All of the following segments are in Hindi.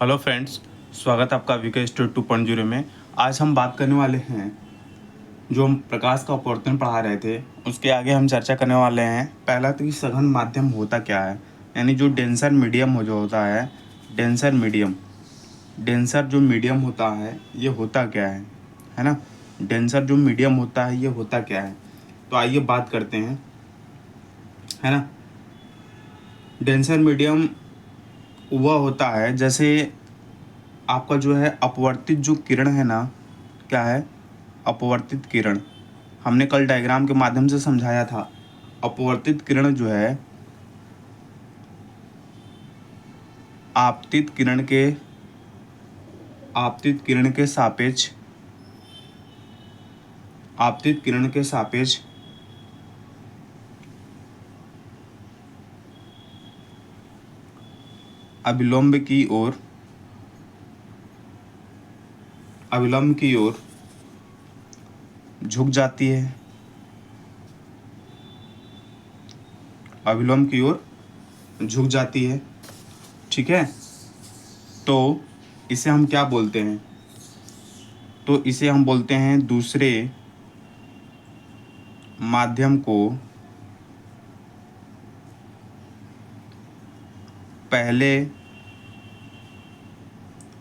हेलो फ्रेंड्स, स्वागत है आपका वीके स्टूडियो 2.0 में। आज हम बात करने वाले हैं, जो हम प्रकाश का अपवर्तन पढ़ा रहे थे उसके आगे हम चर्चा करने वाले हैं। पहला तो कि सघन माध्यम होता क्या है, यानी जो डेंसर मीडियम हो जो होता है, डेंसर जो मीडियम होता है ये होता क्या है ना। डेंसर जो मीडियम होता है ये होता क्या है, तो आइए बात करते हैं, है ना। डेंसर मीडियम वह होता है जैसे आपका जो है अपवर्तित जो किरण है ना, क्या है अपवर्तित किरण। हमने कल डायग्राम के माध्यम से समझाया था। अपवर्तित किरण जो है आपतित किरण के सापेक्ष अभिलंब की ओर झुक जाती है, अभिलंब की ओर झुक जाती है। ठीक है, तो इसे हम क्या बोलते हैं, तो इसे हम बोलते हैं दूसरे माध्यम को पहले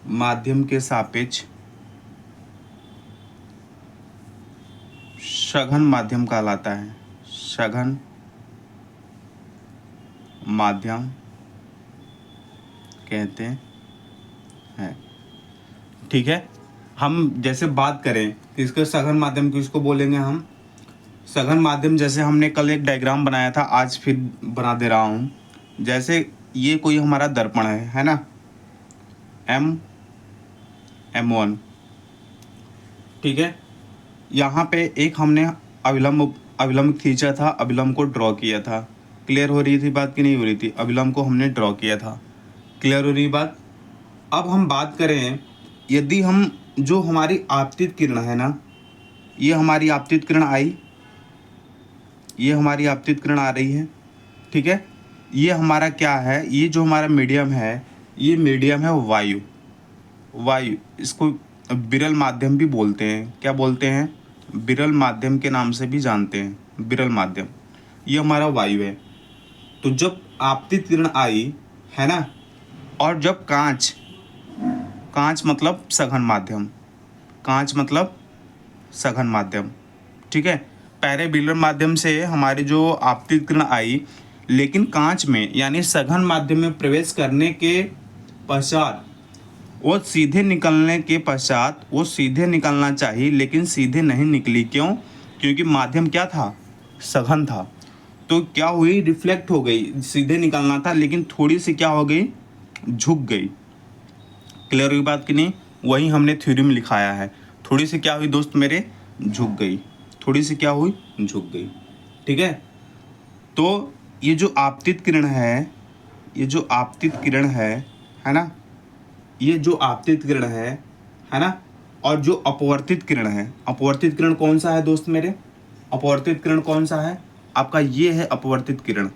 माध्यम के सापेक्ष सघन माध्यम कहलाता है। सघन माध्यम कहते हैं। ठीक है, हम जैसे बात करें किसके सघन माध्यम किसको बोलेंगे हम। सघन माध्यम जैसे हमने कल एक डायग्राम बनाया था, आज फिर बना दे रहा हूँ। जैसे ये कोई हमारा दर्पण है ना, M1। ठीक है, यहाँ पे एक हमने अभिलंब खींचा था, अभिलंब को ड्रॉ किया था। क्लियर हो रही थी बात कि नहीं हो रही थी। अभिलंब को हमने ड्रॉ किया था, क्लियर हो रही बात। अब हम बात करें, यदि हम जो हमारी आपतित किरण है ना, ये हमारी आपतित किरण आई, ये हमारी आपतित किरण आ रही है। ठीक है, ये हमारा क्या है, ये जो हमारा मीडियम है, ये मीडियम है वायु। इसको विरल माध्यम भी बोलते हैं। क्या बोलते हैं, विरल माध्यम के नाम से भी जानते हैं, विरल माध्यम। ये हमारा वायु है। तो जब आपतित किरण आई है ना, और जब कांच मतलब सघन माध्यम, ठीक है। पहले विरल माध्यम से हमारी जो आपतित किरण आई, लेकिन कांच में यानी सघन माध्यम में प्रवेश करने के पश्चात वो सीधे निकलना चाहिए, लेकिन सीधे नहीं निकली। क्यों? क्योंकि माध्यम क्या था, सघन था। तो क्या हुई, रिफ्लेक्ट हो गई। सीधे निकलना था लेकिन थोड़ी सी क्या हो गई, झुक गई। क्लियर हुई बात कि नहीं। वही हमने थ्योरी में लिखाया है। थोड़ी सी क्या हुई दोस्त मेरे, झुक गई। थोड़ी सी क्या हुई, झुक गई। ठीक है, तो ये जो आपतित किरण है, है ना, ये जो आपतित किरण है ना, और जो अपवर्तित किरण कौन सा है दोस्त मेरे, अपवर्तित किरण कौन सा है आपका, ये है अपवर्तित किरण।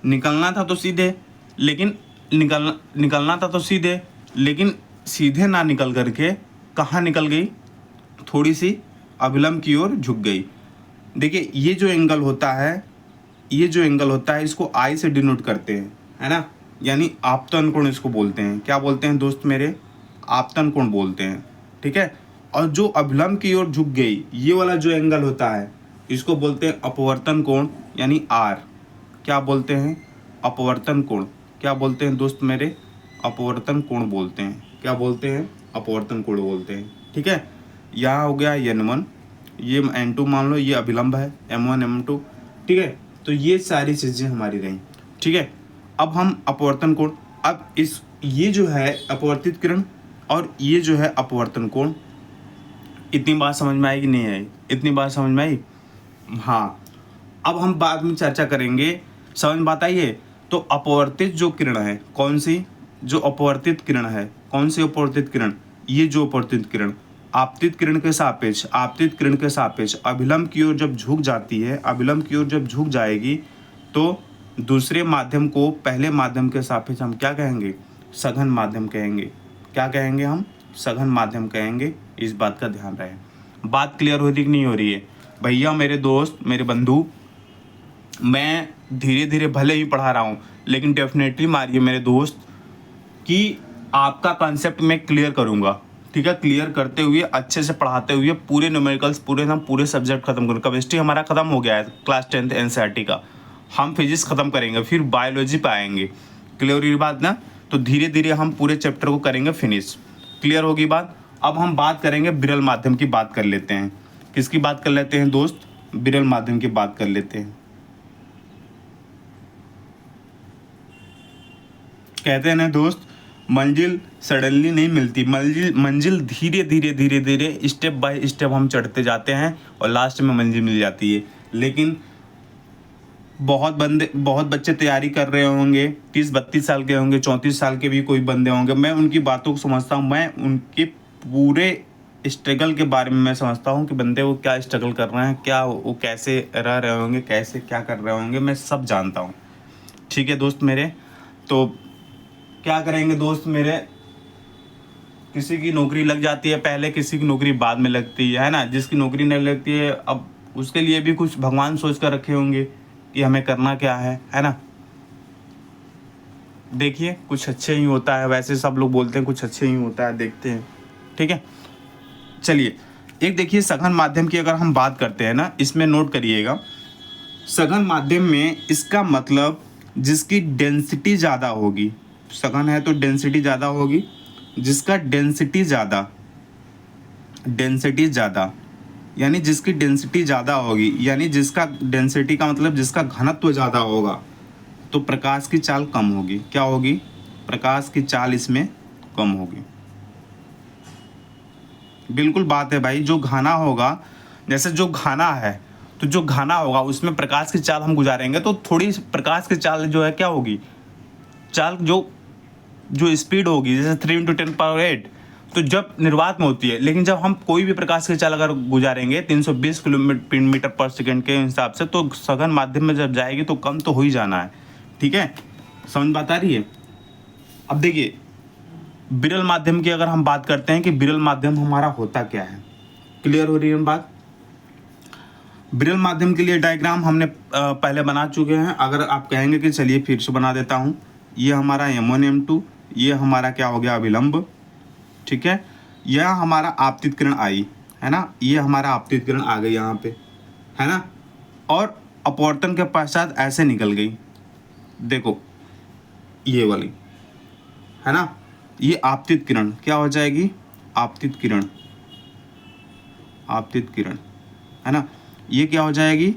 निकलना था तो सीधे, लेकिन सीधे ना निकल करके कहाँ निकल गई, थोड़ी सी अभिलंब की ओर झुक गई। देखिए ये जो एंगल होता है, इसको आई से डिनोट करते हैं, है ना, यानी आपतन कोण इसको बोलते हैं। क्या बोलते हैं दोस्त मेरे, आपतन कोण बोलते हैं। ठीक है, और जो अभिलंब की ओर झुक गई, ये वाला जो एंगल होता है, इसको बोलते हैं अपवर्तन कोण, यानी आर। क्या बोलते हैं, अपवर्तन कोण। क्या बोलते हैं दोस्त मेरे, अपवर्तन कोण बोलते हैं। क्या बोलते हैं, अपवर्तन कोण बोलते हैं। ठीक है, यहाँ हो गया N1, ये N2 मान लो, ये अभिलंब है M1 M2। ठीक है, तो ये सारी चीज़ें हमारी रहीं। ठीक है, अब हम अपवर्तन कोण, अब ये जो है अपवर्तित किरण और ये जो है अपवर्तन कोण, इतनी बात समझ में आई कि नहीं आई, इतनी बात समझ में आई। हाँ, अब हम बाद में चर्चा करेंगे, समझ में बात आई है। तो अपवर्तित जो किरण है कौन सी, जो अपवर्तित किरण है, कौन सी अपवर्तित किरण, ये जो अपवर्तित किरण आपतित किरण के सापेक्ष अभिलंब की ओर जब झुक जाती है, अभिलंब की ओर जब झुक जाएगी, तो दूसरे माध्यम को पहले माध्यम के सापेक्ष हम क्या कहेंगे? सघन माध्यम कहेंगे। क्या कहेंगे हम? सघन माध्यम कहेंगे। इस बात का ध्यान रहे। बात क्लियर हो रही कि नहीं हो रही है भैया, मेरे दोस्त, मेरे बंधु? मैं धीरे धीरे भले ही पढ़ा रहा हूँ, लेकिन डेफिनेटली मारिए मेरे दोस्त कि आपका कॉन्सेप्ट मैं क्लियर करूँगा, ठीक है? क्लियर करते हुए, अच्छे से पढ़ाते हुए, पूरे न्यूमेरिकल्स पूरे सब्जेक्ट खत्म करूँगा। केमिस्ट्री हमारा खत्म हो गया है क्लास 10th एनसीईआरटी का, हम फिजिक्स खत्म करेंगे, फिर बायोलॉजी पे आएंगे। क्लियर हुई बात ना? तो धीरे धीरे हम पूरे चैप्टर को करेंगे फिनिश। क्लियर होगी बात? अब हम बात करेंगे विरल माध्यम की। बात कर लेते हैं। किसकी बात कर लेते हैं दोस्त? विरल माध्यम की बात कर लेते हैं। कहते हैं ना दोस्त, मंजिल सडनली नहीं मिलती, मंजिल धीरे धीरे स्टेप बाय स्टेप हम चढ़ते जाते हैं और लास्ट में मंजिल मिल जाती है। लेकिन बहुत बच्चे तैयारी कर रहे होंगे, 30-32 साल के होंगे, 34 साल के भी कोई बंदे होंगे। मैं उनकी बातों को समझता हूँ, मैं उनके पूरे स्ट्रगल के बारे में मैं समझता हूँ कि बंदे वो क्या स्ट्रगल कर रहे हैं, क्या वो कैसे रह रहे होंगे, कैसे क्या कर रहे होंगे, मैं सब जानता हूँ। ठीक है दोस्त मेरे? तो क्या करेंगे दोस्त मेरे? किसी की नौकरी लग जाती है पहले, किसी की नौकरी बाद में लगती है ना? जिसकी नौकरी नहीं लगती है, अब उसके लिए भी कुछ भगवान सोच कर रखे होंगे कि हमें करना क्या है ना? देखिए, कुछ अच्छे ही होता है, वैसे सब लोग बोलते हैं कुछ अच्छे ही होता है, देखते हैं। ठीक है, चलिए। एक देखिए, सघन माध्यम की अगर हम बात करते हैं ना, इसमें नोट करिएगा, सघन माध्यम में इसका मतलब जिसकी डेंसिटी ज़्यादा होगी। सघन है तो डेंसिटी ज़्यादा होगी। जिसका डेंसिटी ज़्यादा यानी जिसकी डेंसिटी ज़्यादा होगी, यानी जिसका डेंसिटी का मतलब जिसका घनत्व ज़्यादा होगा, तो प्रकाश की चाल कम होगी। क्या होगी? प्रकाश की चाल इसमें कम होगी। बिल्कुल बात है भाई। जो घना होगा, जैसे जो घना है, तो जो घना होगा उसमें प्रकाश की चाल हम गुजारेंगे तो थोड़ी प्रकाश की चाल जो है क्या होगी? चाल जो स्पीड होगी, जैसे 3 × 10⁸, तो जब निर्वात में होती है। लेकिन जब हम कोई भी प्रकाश की चाल अगर गुजारेंगे 320 किलोमीटर/सेकंड के हिसाब से, तो सघन माध्यम में जब जाएगी तो कम तो हो ही जाना है। ठीक है, समझ बात आ रही है? अब देखिए, विरल माध्यम की अगर हम बात करते हैं कि विरल माध्यम हमारा होता क्या है। क्लियर हो रही है बात? विरल माध्यम के लिए डायग्राम हमने पहले बना चुके हैं। अगर आप कहेंगे कि चलिए फिर से बना देता हूँ। ये हमारा M1 M2, ये हमारा क्या हो गया? अभिलंब। ठीक है, यह हमारा आपतित किरण आई, है ना? ये हमारा आपतित किरण आ गई यहाँ पे, है ना? और अपवर्तन के पश्चात ऐसे निकल गई। देखो ये वाली, है ना? ये आपतित किरण क्या हो जाएगी? आपतित किरण, है ना? ये क्या हो जाएगी?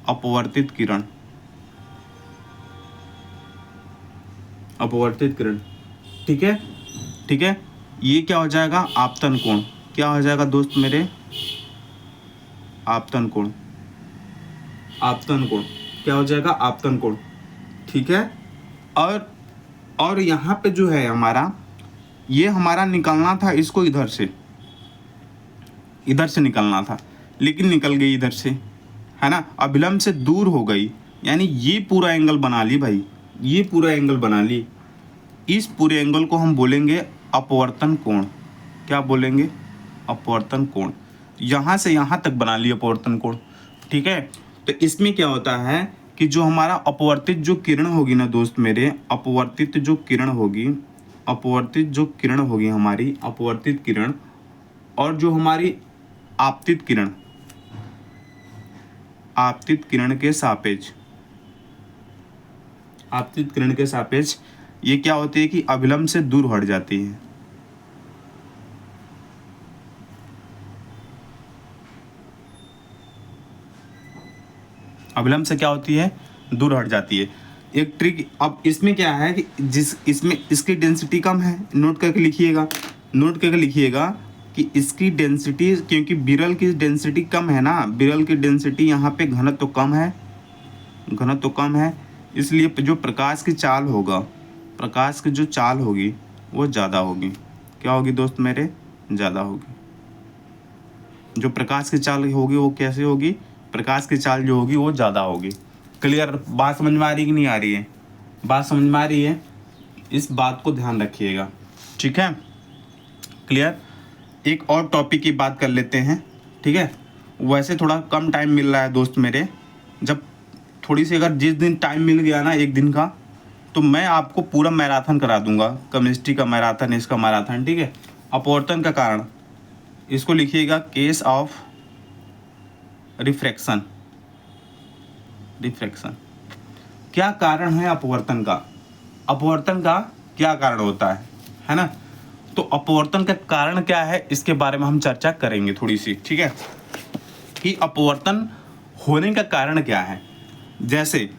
अपवर्तित किरण, ठीक है। ये क्या हो जाएगा? आपतन कोण। क्या हो जाएगा दोस्त मेरे? आपतन कोण। क्या हो जाएगा? आपतन कोण। ठीक है। और यहाँ पे जो है हमारा, ये हमारा निकलना था इसको इधर से निकलना था, लेकिन निकल गई इधर से, है ना? अभिलंब से दूर हो गई, यानी ये पूरा एंगल बना ली भाई, ये पूरा एंगल बना ली। इस पूरे एंगल को हम बोलेंगे अपवर्तन कोण। क्या बोलेंगे? अपवर्तन कोण। यहाँ से यहाँ तक बना ली अपवर्तन कोण। ठीक है, तो इसमें क्या होता है कि जो हमारा अपवर्तित जो किरण होगी ना दोस्त मेरे, अपवर्तित जो किरण होगी हमारी अपवर्तित किरण, और जो हमारी आपतित किरण के सापेक्ष ये क्या होती है कि अभिलंब से दूर हट जाती है। अभिलंब से क्या होती है? दूर हट जाती है। एक ट्रिक अब इसमें क्या है कि इसमें इसकी डेंसिटी कम है। नोट करके लिखिएगा कि इसकी डेंसिटी, क्योंकि विरल की डेंसिटी कम है ना, विरल की डेंसिटी यहाँ पे घनत्व तो कम है, इसलिए जो प्रकाश की जो चाल होगी वो ज़्यादा होगी। क्या होगी दोस्त मेरे? ज़्यादा होगी। जो प्रकाश की चाल होगी वो कैसे होगी? प्रकाश की चाल जो होगी वो ज़्यादा होगी। क्लियर? बात समझ में आ रही है कि नहीं आ रही है? बात समझ में आ रही है? इस बात को ध्यान रखिएगा, ठीक है? क्लियर? एक और टॉपिक की बात कर लेते हैं, ठीक है? वैसे थोड़ा कम टाइम मिल रहा है दोस्त मेरे, जब थोड़ी सी अगर जिस दिन टाइम मिल गया ना एक दिन का, तो मैं आपको पूरा मैराथन करा दूंगा, केमिस्ट्री का मैराथन, इसका मैराथन, ठीक है? अपवर्तन का कारण, इसको लिखिएगा केस ऑफ रिफ्रैक्शन। रिफ्रैक्शन क्या कारण है अपवर्तन का? अपवर्तन का क्या कारण होता है ना? तो अपवर्तन का कारण क्या है, इसके बारे में हम चर्चा करेंगे थोड़ी सी, ठीक है? कि अपवर्तन होने का कारण क्या है। जैसे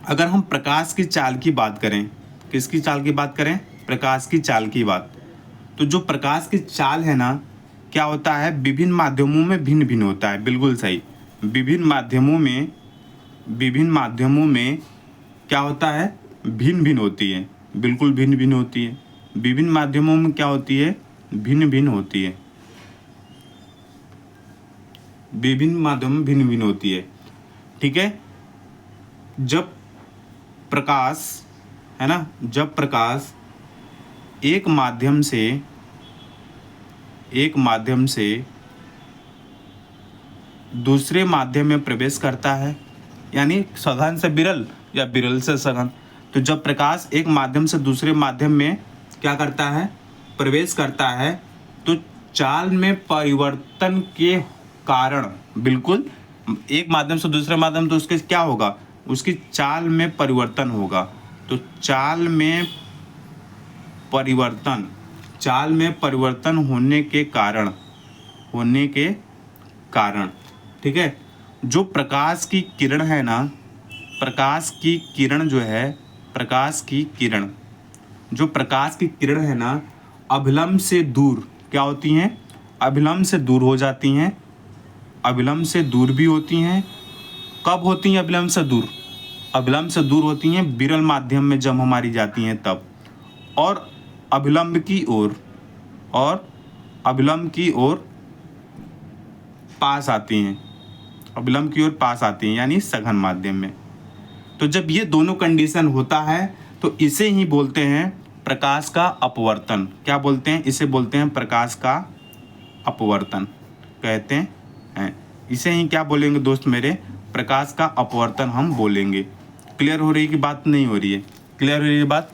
अगर हम प्रकाश की चाल की बात करें, किसकी चाल की बात करें? प्रकाश की चाल की बात। तो जो प्रकाश की चाल है ना, क्या होता है, विभिन्न माध्यमों में भिन्न भिन्न होता है। बिल्कुल सही, विभिन्न माध्यमों में क्या होता है, भिन्न भिन्न होती है। बिल्कुल भिन्न भिन्न होती है। विभिन्न माध्यमों में क्या होती है, भिन्न भिन्न होती है। विभिन्न माध्यमों में भिन्न भिन्न होती है, ठीक है? जब प्रकाश है ना, जब प्रकाश एक माध्यम से दूसरे माध्यम में प्रवेश करता है, यानी सघन से विरल या विरल से सघन, तो जब प्रकाश एक माध्यम से दूसरे माध्यम में क्या करता है, प्रवेश करता है, तो चाल में परिवर्तन के कारण, बिल्कुल एक माध्यम से दूसरे माध्यम, तो उसके क्या होगा, उसकी चाल में परिवर्तन होगा। तो चाल में परिवर्तन होने के कारण, ठीक है? जो प्रकाश की किरण है ना, प्रकाश की किरण है ना, अभिलंब से दूर क्या होती हैं, अभिलंब से दूर हो जाती हैं, अभिलंब से दूर भी होती हैं। कब होती हैं अभिलंब से दूर? अभिलंब से दूर होती हैं विरल माध्यम में जब हमारी जाती हैं तब, और अभिलंब की ओर पास आती हैं, यानी सघन माध्यम में। तो जब ये दोनों कंडीशन होता है, तो इसे ही बोलते हैं प्रकाश का अपवर्तन। क्या बोलते हैं? इसे बोलते हैं प्रकाश का अपवर्तन कहते हैं। इसे ही क्या बोलेंगे दोस्त मेरे? प्रकाश का अपवर्तन हम बोलेंगे। क्लियर हो रही है कि बात नहीं हो रही है? क्लियर हो रही है बात?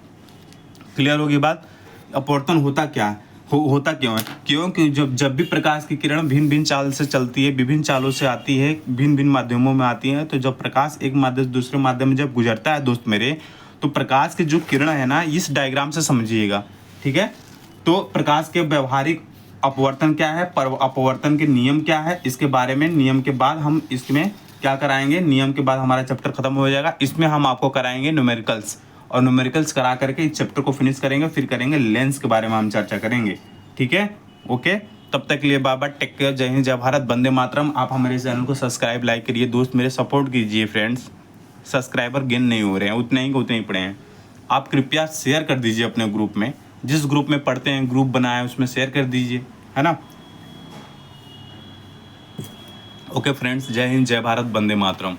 क्लियर होगी बात? अपवर्तन होता क्या है, होता क्यों है? क्योंकि जब भी प्रकाश की किरण भिन्न भिन्न चाल से चलती है, विभिन्न चालों से आती है, भिन्न भिन्न माध्यमों में आती है, तो जब प्रकाश एक माध्यम से दूसरे माध्यम में जब गुजरता है दोस्त मेरे, तो प्रकाश की जो किरण है ना, इस डायग्राम से समझिएगा, ठीक है? तो प्रकाश के व्यवहारिक अपवर्तन क्या है, अपवर्तन के नियम क्या है, इसके बारे में नियम के बाद हम इसमें क्या कराएंगे, नियम के बाद हमारा चैप्टर खत्म हो जाएगा। इसमें हम आपको कराएंगे न्यूमेरिकल्स, और न्यूमेरिकल्स करा करके इस चैप्टर को फिनिश करेंगे, फिर करेंगे लेंस के बारे में हम चर्चा करेंगे, ठीक है? ओके, तब तक के लिए बाय बाय, टेक केयर, जय हिंद, जय भारत, वंदे मातरम। आप हमारे चैनल को सब्सक्राइब, लाइक करिए दोस्त मेरे, सपोर्ट कीजिए फ्रेंड्स। सब्सक्राइबर गेन नहीं हो रहे हैं, उतने ही पड़े हैं। आप कृपया शेयर कर दीजिए अपने ग्रुप में, जिस ग्रुप में पढ़ते हैं, ग्रुप बनाया है उसमें शेयर कर दीजिए, है ना? ओके फ्रेंड्स, जय हिंद, जय भारत, वंदे मातरम।